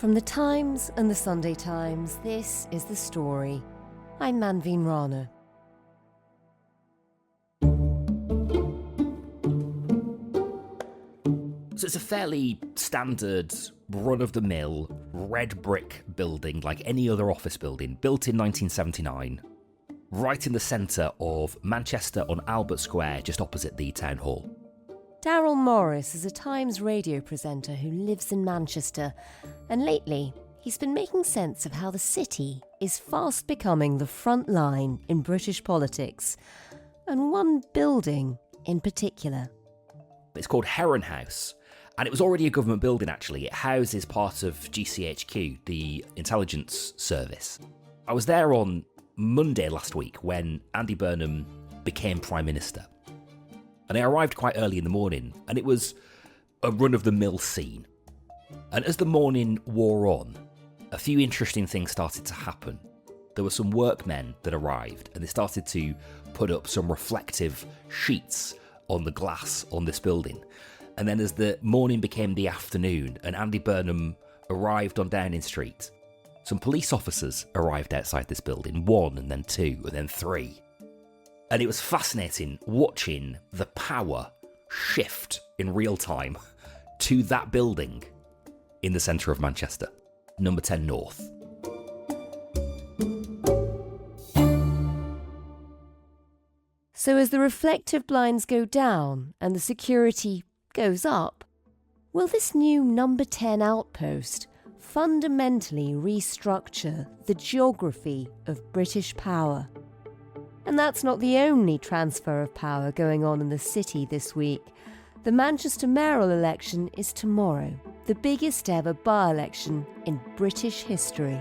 From the Times and the Sunday Times, this is The Story. I'm Manveen Rana. So it's a fairly standard, run-of-the-mill, red brick building like any other office building, built in 1979, right in the centre of Manchester on Albert Square, just opposite the town hall. Daryl Morris is a Times radio presenter who lives in Manchester, and lately he's been making sense of how the city is fast becoming the front line in British politics, and one building in particular. It's called Heron House, and it was already a government building actually. It houses part of GCHQ, the intelligence service. I was there on Monday last week when Andy Burnham became Prime Minister. And I arrived quite early in the morning, and it was a run-of-the-mill scene. And as the morning wore on, a few interesting things started to happen. There were some workmen that arrived, and they started to put up some reflective sheets on the glass on this building. And then as the morning became the afternoon, and Andy Burnham arrived on Downing Street, some police officers arrived outside this building, 1 and then 2 and then 3. And it was fascinating watching the power shift in real time to that building in the centre of Manchester, number 10 North. So as the reflective blinds go down and the security goes up, will this new number 10 outpost fundamentally restructure the geography of British power? And that's not the only transfer of power going on in the city this week. The Manchester mayoral election is tomorrow, the biggest ever by-election in British history.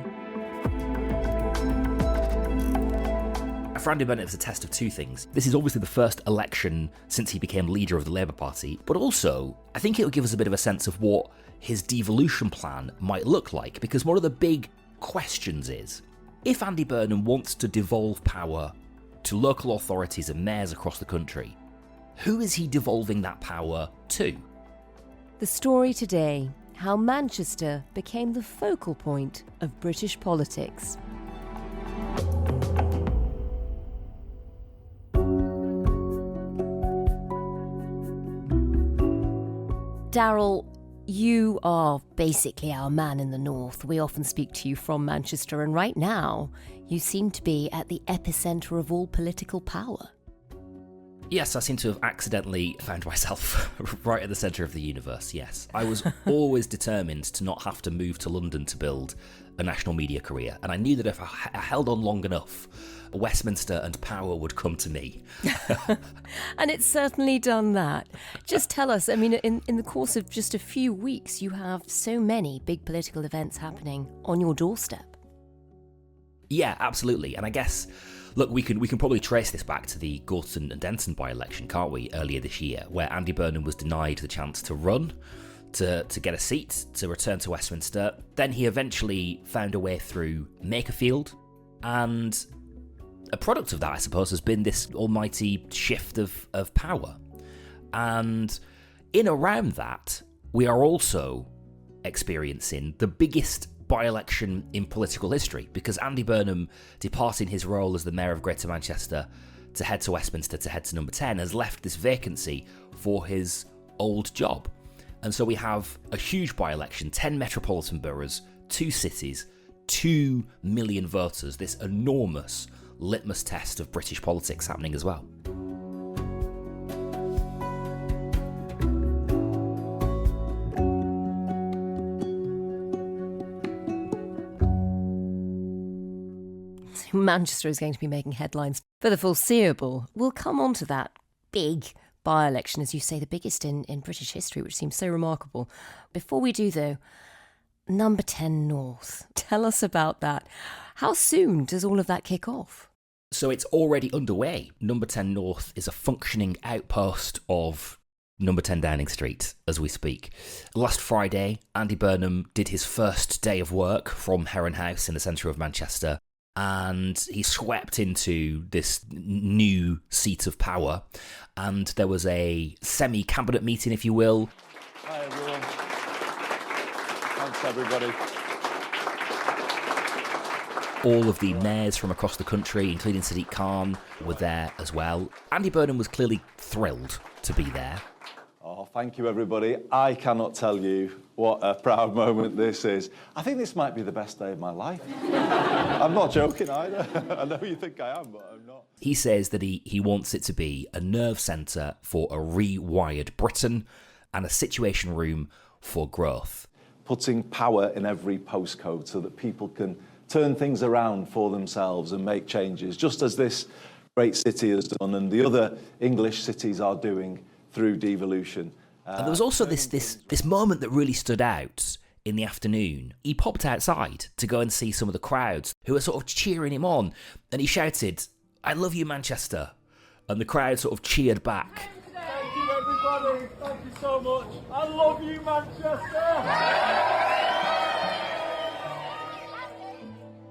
For Andy Burnham, it was a test of two things. This is obviously the first election since he became leader of the Labour Party, but also I think it will give us a bit of a sense of what his devolution plan might look like, because one of the big questions is, if Andy Burnham wants to devolve power to local authorities and mayors across the country, who is he devolving that power to? The story today, how Manchester became the focal point of British politics. Daryl, you are basically our man in the north. We often speak to you from Manchester, and right now you seem to be at the epicentre of all political power. Yes, I seem to have accidentally found myself right at the centre of the universe, yes. I was always determined to not have to move to London to build a national media career, and I knew that if I held on long enough, Westminster and power would come to me. And it's certainly done that. Just tell us, I mean, in the course of just a few weeks, you have so many big political events happening on your doorstep. Yeah, absolutely. And I guess, look, we can probably trace this back to the Gorton and Denton by-election, can't we, earlier this year, where Andy Burnham was denied the chance to run, to get a seat, to return to Westminster. Then he eventually found a way through Makerfield, and a product of that, I suppose, has been this almighty shift of power. And in around that, we are also experiencing the biggest by-election in political history, because Andy Burnham, departing his role as the Mayor of Greater Manchester to head to Westminster, to head to number 10, has left this vacancy for his old job. And so we have a huge by-election, 10 metropolitan boroughs, 2 cities, 2 million voters, this enormous litmus test of British politics happening as well. Manchester is going to be making headlines for the foreseeable. We'll come on to that big by-election, as you say, the biggest in British history, which seems so remarkable. Before we do, though, number 10 North. Tell us about that. How soon does all of that kick off? So it's already underway. Number 10 North is a functioning outpost of number 10 Downing Street as we speak. Last Friday, Andy Burnham did his first day of work from Heron House in the centre of Manchester, and he swept into this new seat of power, and there was a semi-cabinet meeting, if you will. Hi everyone. Thanks everybody. All of the mayors from across the country, including Sadiq Khan, were there as well. Andy Burnham was clearly thrilled to be there. Oh, thank you, everybody. I cannot tell you what a proud moment this is. I think this might be the best day of my life. I'm not joking either. I know you think I am, but I'm not. He says that he wants it to be a nerve centre for a rewired Britain and a situation room for growth. Putting power in every postcode so that people can turn things around for themselves and make changes, just as this great city has done and the other English cities are doing through devolution. And there was also this moment that really stood out in the afternoon. He popped outside to go and see some of the crowds who were sort of cheering him on, and he shouted, "I love you, Manchester," and the crowd sort of cheered back. Thank you, everybody. Thank you so much. I love you, Manchester.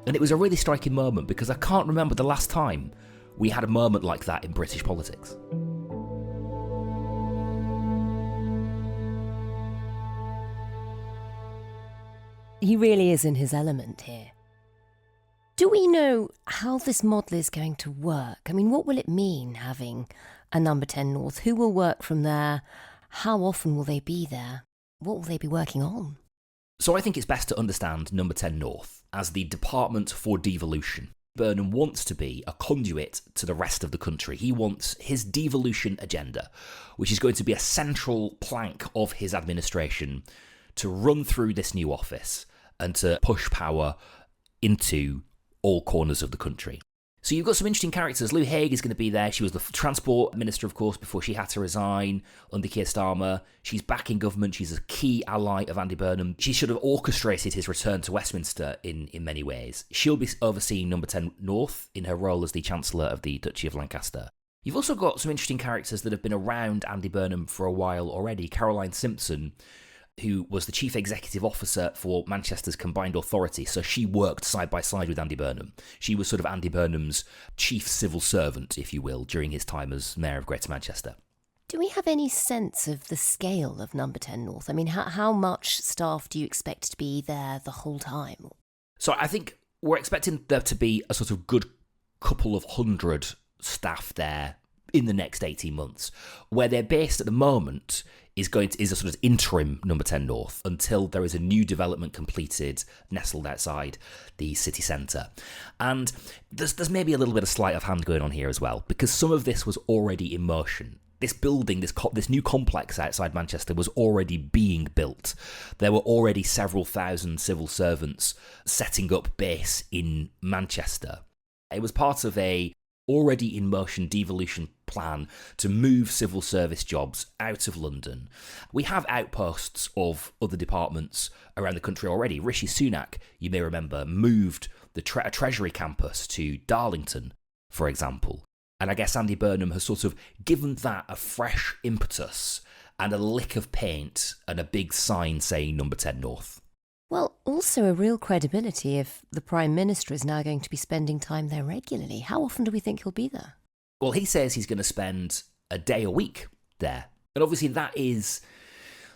And it was a really striking moment because I can't remember the last time we had a moment like that in British politics. He really is in his element here. Do we know how this model is going to work? I mean, what will it mean having a number 10 North? Who will work from there? How often will they be there? What will they be working on? So I think it's best to understand number 10 North as the Department for Devolution. Burnham wants to be a conduit to the rest of the country. He wants his devolution agenda, which is going to be a central plank of his administration, to run through this new office and to push power into all corners of the country. So you've got some interesting characters. Lou Haig is going to be there. She was the transport minister, of course, before she had to resign under Keir Starmer. She's back in government. She's a key ally of Andy Burnham. She should have orchestrated his return to Westminster in many ways. She'll be overseeing number 10 North in her role as the Chancellor of the Duchy of Lancaster. You've also got some interesting characters that have been around Andy Burnham for a while already. Caroline Simpson, who was the Chief Executive Officer for Manchester's Combined Authority, so she worked side by side with Andy Burnham. She was sort of Andy Burnham's chief civil servant, if you will, during his time as Mayor of Greater Manchester. Do we have any sense of the scale of number 10 North? I mean, how much staff do you expect to be there the whole time? So I think we're expecting there to be a sort of good couple of hundred staff there in the next 18 months. Where they're based at the moment is a sort of interim number 10 North until there is a new development completed nestled outside the city centre. And there's maybe a little bit of sleight of hand going on here as well, because some of this was already in motion. This building, this new complex outside Manchester was already being built. There were already several thousand civil servants setting up base in Manchester. It was part of a already in motion devolution plan to move civil service jobs out of London. We have outposts of other departments around the country already. Rishi Sunak, you may remember, moved the Treasury campus to Darlington, for example. And I guess Andy Burnham has sort of given that a fresh impetus and a lick of paint and a big sign saying number 10 North. Well, also a real credibility if the Prime Minister is now going to be spending time there regularly. How often do we think he'll be there? Well, he says he's going to spend a day a week there. And obviously that is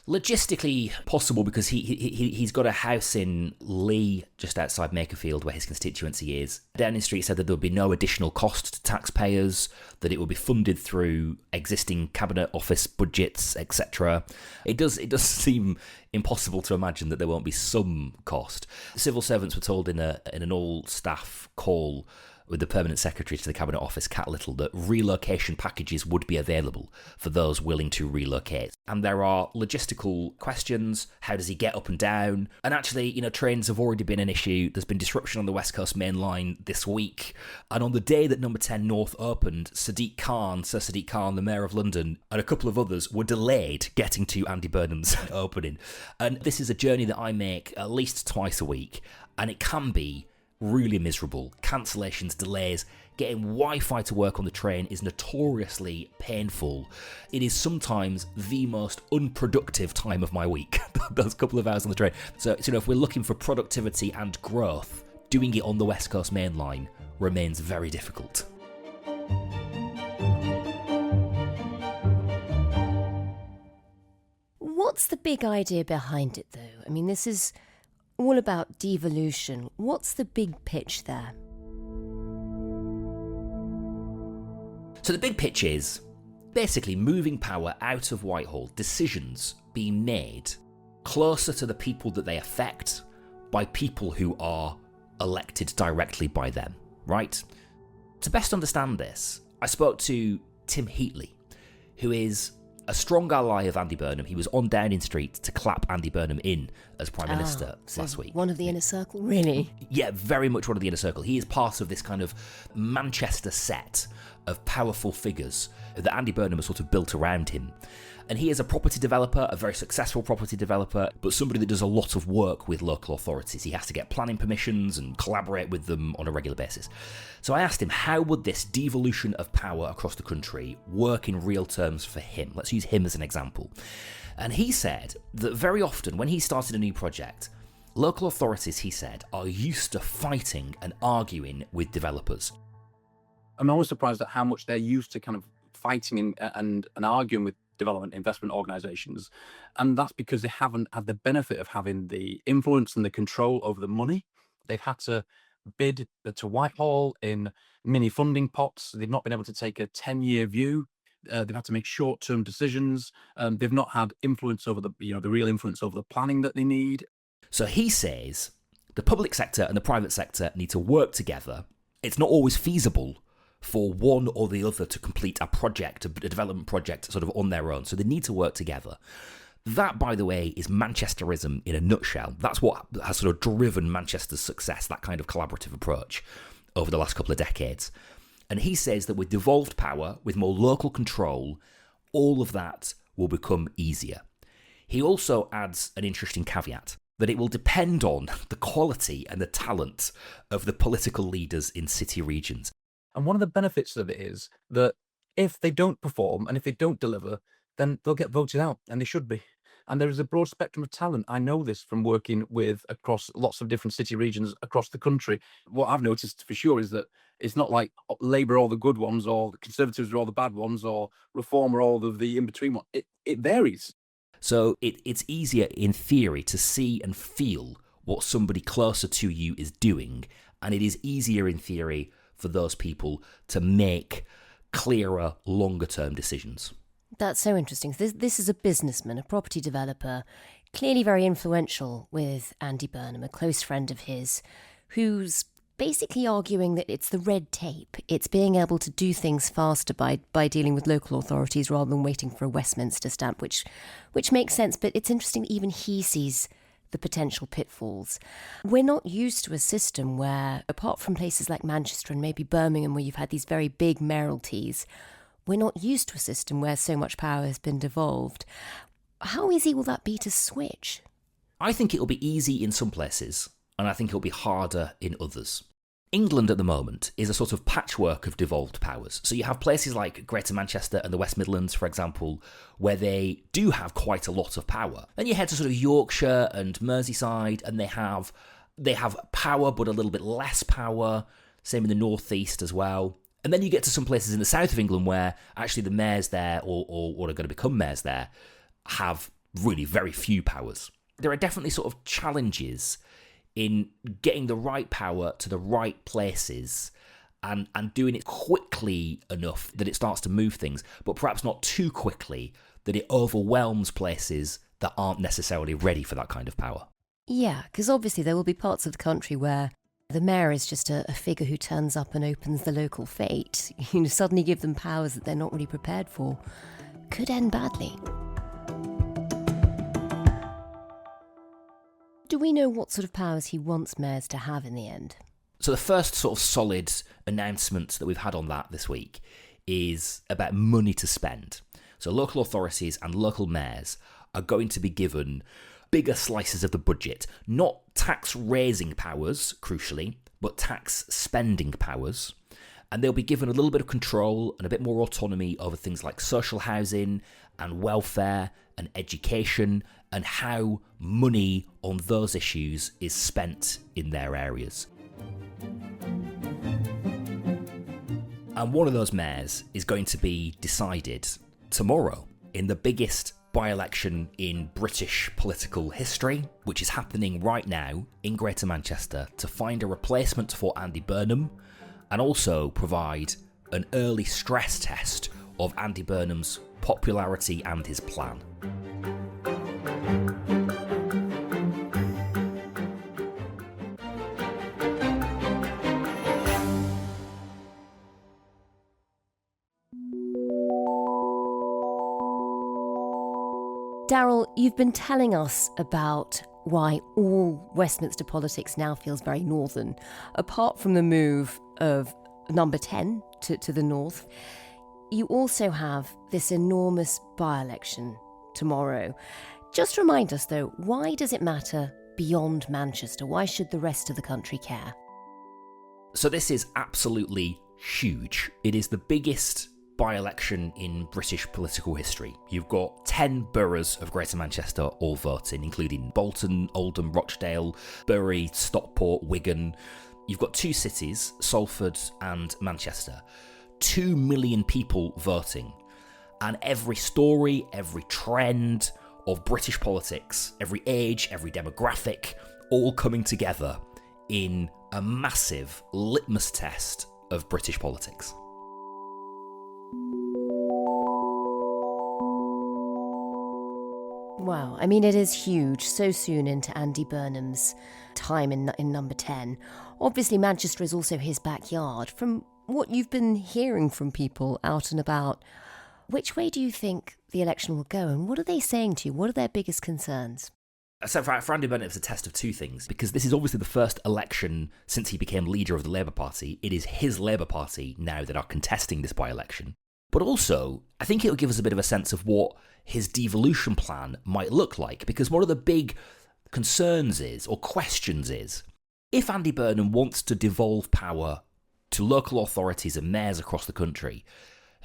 logistically possible because he's got a house in Lee, just outside Makerfield, where his constituency is. Downing Street said that there would be no additional cost to taxpayers, that it will be funded through existing Cabinet Office budgets, etc. It does seem impossible to imagine that there won't be some cost. Civil servants were told in an all-staff call with the Permanent Secretary to the Cabinet Office, Kat Little, that relocation packages would be available for those willing to relocate. And there are logistical questions. How does he get up and down? And actually, trains have already been an issue. There's been disruption on the West Coast Main Line this week. And on the day that number 10 North opened, Sir Sadiq Khan, the Mayor of London, and a couple of others were delayed getting to Andy Burnham's opening. And this is a journey that I make at least twice a week. And it can be really miserable. Cancellations, delays, getting Wi-Fi to work on the train is notoriously painful. It is sometimes the most unproductive time of my week, those couple of hours on the train. So if we're looking for productivity and growth, doing it on the West Coast Main Line remains very difficult. What's the big idea behind it, though? I mean, this is all about devolution. What's the big pitch there? So the big pitch is basically moving power out of Whitehall, decisions being made closer to the people that they affect by people who are elected directly by them, right? To best understand this, I spoke to Tim Heatley, who is a strong ally of Andy Burnham. He was on Downing Street to clap Andy Burnham in as Prime Minister last week. One of the inner circle, really? Yeah, very much one of the inner circle. He is part of this kind of Manchester set of powerful figures that Andy Burnham has sort of built around him. And he is a property developer, a very successful property developer, but somebody that does a lot of work with local authorities. He has to get planning permissions and collaborate with them on a regular basis. So I asked him, how would this devolution of power across the country work in real terms for him? Let's use him as an example. And he said that very often when he started a new project, local authorities, he said, are used to fighting and arguing with developers. I'm always surprised at how much they're used to kind of fighting and arguing with development investment organisations, and that's because they haven't had the benefit of having the influence and the control over the money. They've had to bid to Whitehall in mini funding pots. They've not been able to take a 10-year view. They've had to make short-term decisions. They've not had influence over the real influence over the planning that they need. So he says the public sector and the private sector need to work together. It's not always feasible for one or the other to complete a project, a development project, sort of on their own. So they need to work together. That, by the way, is Manchesterism in a nutshell. That's what has sort of driven Manchester's success, that kind of collaborative approach over the last couple of decades. And he says that with devolved power, with more local control, all of that will become easier. He also adds an interesting caveat, that it will depend on the quality and the talent of the political leaders in city regions. And one of the benefits of it is that if they don't perform and if they don't deliver, then they'll get voted out, and they should be. And there is a broad spectrum of talent. I know this from working with across lots of different city regions across the country. What I've noticed for sure is that it's not like Labour are all the good ones, or the Conservatives are all the bad ones, or Reform are all of the in-between ones. It varies. So it's easier in theory to see and feel what somebody closer to you is doing, and it is easier in theory for those people to make clearer, longer-term decisions. That's so interesting. This is a businessman, a property developer, clearly very influential with Andy Burnham, a close friend of his, who's basically arguing that it's the red tape. It's being able to do things faster by dealing with local authorities rather than waiting for a Westminster stamp, which makes sense. But it's interesting that even he sees the potential pitfalls. We're not used to a system where, apart from places like Manchester and maybe Birmingham, where you've had these very big mayoralties, we're not used to a system where so much power has been devolved. How easy will that be to switch? I think it'll be easy in some places, and I think it'll be harder in others. England at the moment is a sort of patchwork of devolved powers. So you have places like Greater Manchester and the West Midlands, for example, where they do have quite a lot of power. Then you head to sort of Yorkshire and Merseyside, and they have power but a little bit less power. Same in the northeast as well. And then you get to some places in the south of England where actually the mayors there, or what are going to become mayors there, have really very few powers. There are definitely sort of challenges in getting the right power to the right places and doing it quickly enough that it starts to move things, but perhaps not too quickly that it overwhelms places that aren't necessarily ready for that kind of power. Yeah, because obviously there will be parts of the country where the mayor is just a figure who turns up and opens the local fete. Suddenly give them powers that they're not really prepared for. Could end badly. Do we know what sort of powers he wants mayors to have in the end? So the first sort of solid announcement that we've had on that this week is about money to spend. So local authorities and local mayors are going to be given bigger slices of the budget, not tax-raising powers, crucially, but tax-spending powers. And they'll be given a little bit of control and a bit more autonomy over things like social housing and welfare and education and how money on those issues is spent in their areas. And one of those mayors is going to be decided tomorrow in the biggest by-election in British political history, which is happening right now in Greater Manchester to find a replacement for Andy Burnham and also provide an early stress test of Andy Burnham's popularity and his plan. Daryl, you've been telling us about why all Westminster politics now feels very northern, apart from the move of number 10 to the north. You also have this enormous by-election tomorrow. Just remind us, though, why does it matter beyond Manchester? Why should the rest of the country care? So this is absolutely huge. It is the biggest by-election in British political history. You've got 10 boroughs of Greater Manchester all voting, including Bolton, Oldham, Rochdale, Bury, Stockport, Wigan. You've got 2 cities, Salford and Manchester. 2 million people voting. And every story, every trend of British politics, every age, every demographic, all coming together in a massive litmus test of British politics. Wow, I mean, it is huge, so soon into Andy Burnham's time in number 10. Obviously, Manchester is also his backyard. From what you've been hearing from people out and about, which way do you think the election will go, and what are they saying to you? What are their biggest concerns? So for Andy Burnham, it's a test of 2 things, because this is obviously the first election since he became leader of the Labour Party. It is his Labour Party now that are contesting this by-election. But also, I think it'll give us a bit of a sense of what his devolution plan might look like, because one of the big concerns is, or questions is, if Andy Burnham wants to devolve power to local authorities and mayors across the country,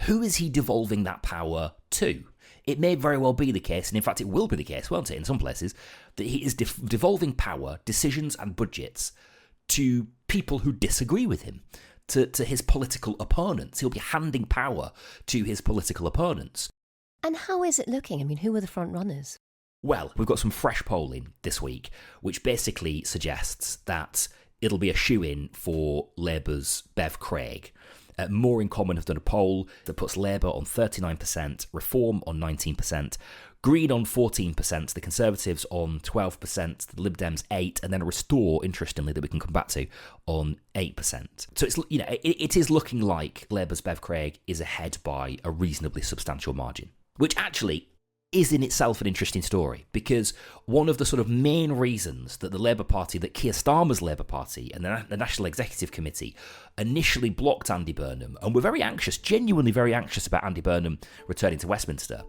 who is he devolving that power to? It may very well be the case, and in fact it will be the case, won't it, in some places, that he is devolving power, decisions and budgets to people who disagree with him, to his political opponents. He'll be handing power to his political opponents. And how is it looking? I mean, who are the front runners? Well, we've got some fresh polling this week, which basically suggests that it'll be a shoe-in for Labour's Bev Craig. More in Common have done a poll that puts Labour on 39%, Reform on 19%, Green on 14%, the Conservatives on 12%, the Lib Dems 8%, and then a Restore, interestingly, that we can come back to, on 8%. So it's, you know, it is looking like Labour's Bev Craig is ahead by a reasonably substantial margin, which actually is in itself an interesting story, because one of the sort of main reasons that the Labour Party, that Keir Starmer's Labour Party and the National Executive Committee initially blocked Andy Burnham and were very anxious, genuinely very anxious about Andy Burnham returning to Westminster,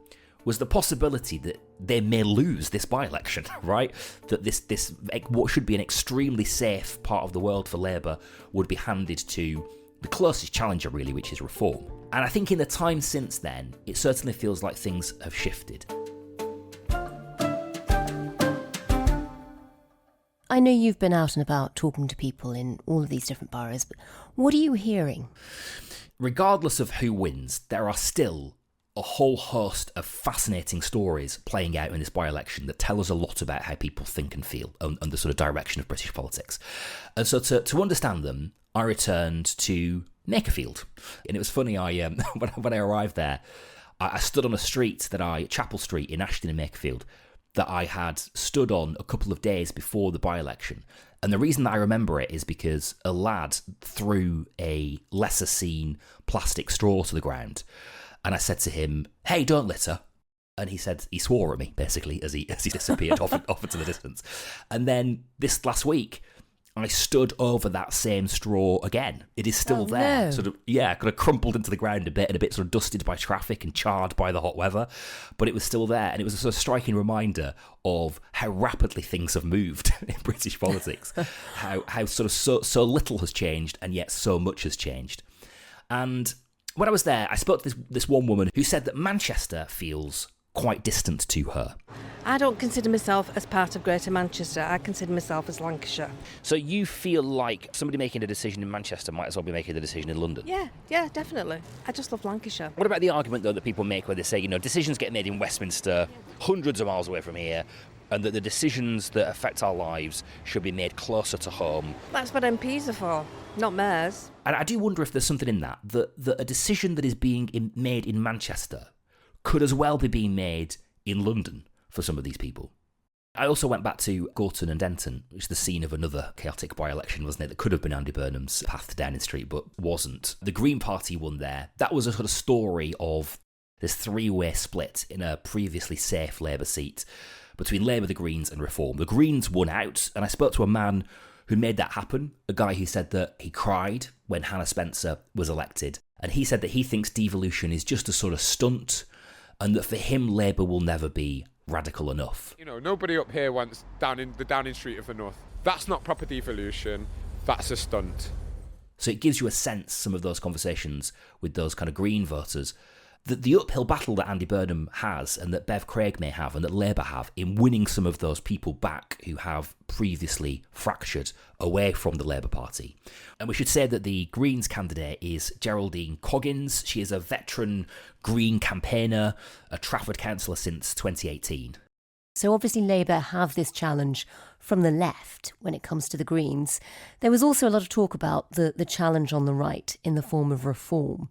was the possibility that they may lose this by-election, right? That this what should be an extremely safe part of the world for Labour would be handed to the closest challenger, really, which is Reform. And I think in the time since then, it certainly feels like things have shifted. I know you've been out and about talking to people in all of these different boroughs, but what are you hearing? Regardless of who wins, there are still a whole host of fascinating stories playing out in this by-election that tell us a lot about how people think and feel and the sort of direction of British politics. And so to understand them, I returned to Makerfield. And it was funny, when I arrived there, I stood on a street Chapel Street in Ashton in Makerfield, that I had stood on a couple of days before the by-election. And the reason that I remember it is because a lad threw a lesser seen plastic straw to the ground. And I said to him, "Hey, don't litter." And he swore at me, basically, as he disappeared off into the distance. And then this last week, I stood over that same straw again. It is still there. No. Sort of, yeah, kind of crumpled into the ground a bit and a bit sort of dusted by traffic and charred by the hot weather. But it was still there. And it was a sort of striking reminder of how rapidly things have moved in British politics. how sort of so little has changed and yet so much has changed. And when I was there, I spoke to this one woman who said that Manchester feels quite distant to her. I don't consider myself as part of Greater Manchester. I consider myself as Lancashire. So you feel like somebody making a decision in Manchester might as well be making a decision in London? Yeah, definitely. I just love Lancashire. What about the argument, though, that people make where they say, decisions get made in Westminster, hundreds of miles away from here, and that the decisions that affect our lives should be made closer to home? That's what MPs are for, not mayors. And I do wonder if there's something in that a decision that is being made in Manchester could as well be being made in London for some of these people. I also went back to Gorton and Denton, which is the scene of another chaotic by-election, wasn't it? That could have been Andy Burnham's path to Downing Street, but wasn't. The Green Party won there. That was a sort of story of this three-way split in a previously safe Labour seat between Labour, the Greens and Reform. The Greens won out, and I spoke to a man who made that happen, a guy who said that he cried when Hannah Spencer was elected, and he said that he thinks devolution is just a sort of stunt, and that for him, Labour will never be radical enough. Nobody up here wants the Downing Street of the North. That's not proper devolution. That's a stunt. So it gives you a sense, some of those conversations with those kind of Green voters, that the uphill battle that Andy Burnham has and that Bev Craig may have and that Labour have in winning some of those people back who have previously fractured away from the Labour Party. And we should say that the Greens candidate is Geraldine Coggins. She is a veteran Green campaigner, a Trafford councillor since 2018. So obviously Labour have this challenge from the left when it comes to the Greens. There was also a lot of talk about the challenge on the right in the form of reform.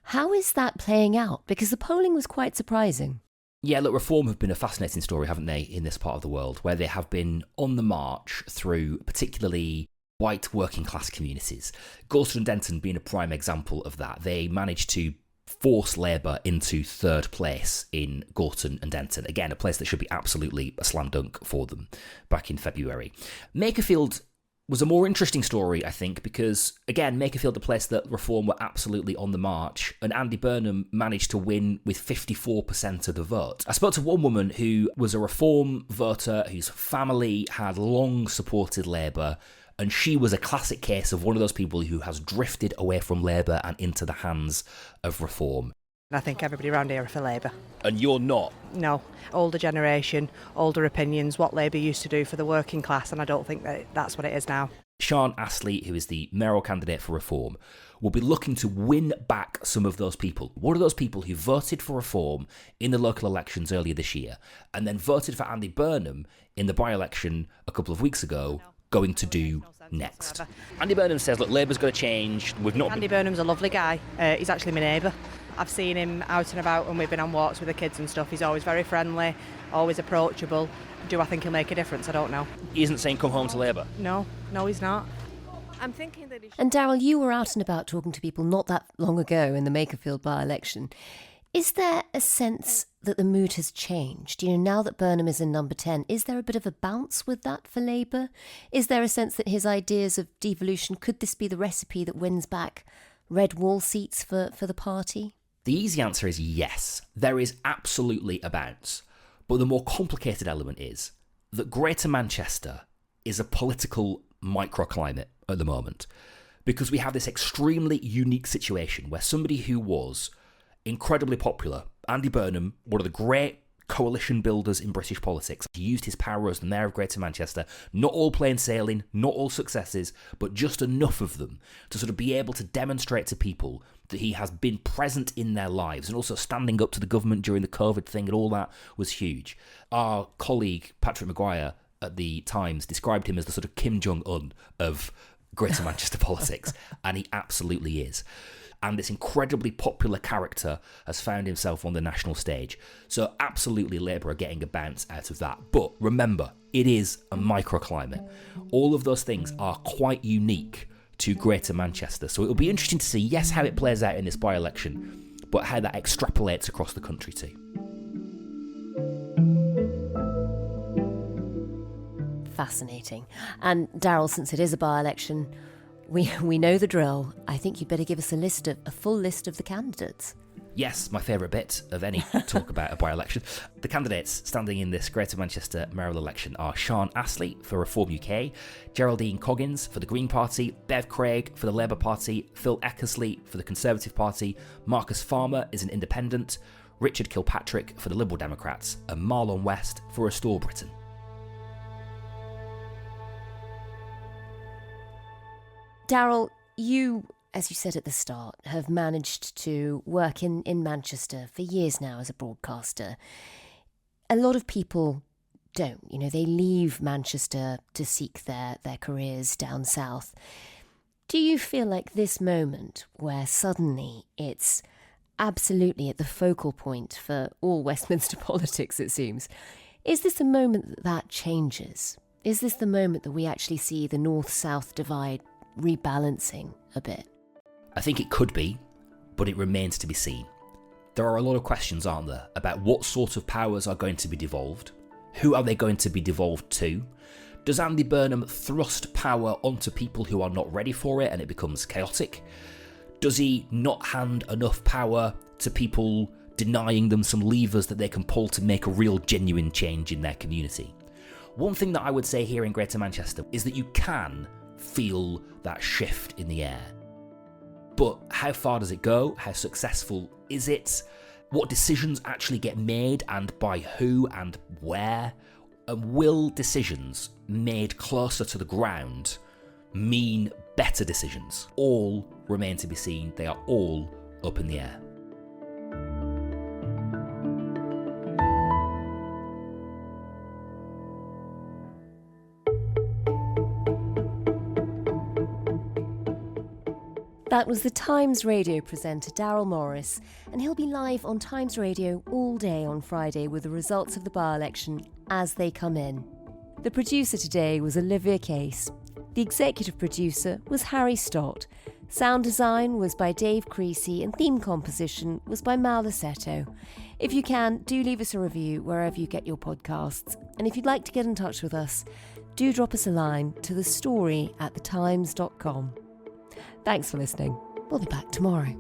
How is that playing out? Because the polling was quite surprising. Yeah, look, Reform have been a fascinating story, haven't they, in this part of the world, where they have been on the march through particularly white working class communities. Gorton and Denton being a prime example of that. They managed to force Labour into third place in Gorton and Denton. Again, a place that should be absolutely a slam dunk for them back in February. Makerfield was a more interesting story, I think, because, again, Makerfield, a place that Reform were absolutely on the march, and Andy Burnham managed to win with 54% of the vote. I spoke to one woman who was a Reform voter whose family had long supported Labour, and she was a classic case of one of those people who has drifted away from Labour and into the hands of Reform. I think everybody around here are for Labour. And you're not? No. Older generation, older opinions, what Labour used to do for the working class, and I don't think that's what it is now. Sean Astley, who is the mayoral candidate for Reform, will be looking to win back some of those people. What are those people who voted for Reform in the local elections earlier this year and then voted for Andy Burnham in the by-election a couple of weeks ago going to do next? Andy Burnham says, look, Labour's got to change. Andy Burnham's a lovely guy. He's actually my neighbour. I've seen him out and about when we've been on walks with the kids and stuff. He's always very friendly, always approachable. Do I think he'll make a difference? I don't know. He isn't saying come home to Labour? No, he's not. I'm thinking that he should... And Daryl, you were out and about talking to people not that long ago in the Makerfield by-election. Is there a sense that the mood has changed? Now that Burnham is in number 10, is there a bit of a bounce with that for Labour? Is there a sense that his ideas of devolution, could this be the recipe that wins back red wall seats for the party? The easy answer is yes. There is absolutely a bounce. But the more complicated element is that Greater Manchester is a political microclimate at the moment, because we have this extremely unique situation where somebody who was incredibly popular, Andy Burnham, one of the great coalition builders in British politics, he used his power as the mayor of Greater Manchester, not all plain sailing, not all successes, but just enough of them to sort of be able to demonstrate to people that he has been present in their lives, and also standing up to the government during the COVID thing, and all that was huge. Our colleague Patrick Maguire at the Times described him as the sort of Kim Jong-un of Greater Manchester politics, and he absolutely is. And this incredibly popular character has found himself on the national stage. So absolutely Labour are getting a bounce out of that. But remember, it is a microclimate. All of those things are quite unique to Greater Manchester. So it'll be interesting to see, yes, how it plays out in this by-election, but how that extrapolates across the country too. Fascinating. And Daryl, since it is a by-election, we know the drill. I think you'd better give us a full list of the candidates. Yes, my favourite bit of any talk about a by-election. The candidates standing in this Greater Manchester mayoral election are Sean Astley for Reform UK, Geraldine Coggins for the Green Party, Bev Craig for the Labour Party, Phil Eckersley for the Conservative Party, Marcus Farmer is an independent, Richard Kilpatrick for the Liberal Democrats, and Marlon West for Restore Britain. Daryl, you, as you said at the start, have managed to work in Manchester for years now as a broadcaster. A lot of people don't. They leave Manchester to seek their careers down south. Do you feel like this moment where suddenly it's absolutely at the focal point for all Westminster politics, it seems, is this the moment that changes? Is this the moment that we actually see the north-south divide rebalancing a bit? I think it could be, but it remains to be seen. There are a lot of questions, aren't there, about what sort of powers are going to be devolved? Who are they going to be devolved to? Does Andy Burnham thrust power onto people who are not ready for it and it becomes chaotic? Does he not hand enough power to people, denying them some levers that they can pull to make a real genuine change in their community? One thing that I would say here in Greater Manchester is that you can feel that shift in the air. But how far does it go? How successful is it? What decisions actually get made and by who and where? And will decisions made closer to the ground mean better decisions? All remain to be seen. They are all up in the air. That was the Times Radio presenter Daryl Morris, and he'll be live on Times Radio all day on Friday with the results of the by-election as they come in. The producer today was Olivia Case. The executive producer was Harry Stott. Sound design was by Dave Creasy and theme composition was by Mal Lassetto. If you can, do leave us a review wherever you get your podcasts. And if you'd like to get in touch with us, do drop us a line to thestory@thetimes.com. Thanks for listening. We'll be back tomorrow.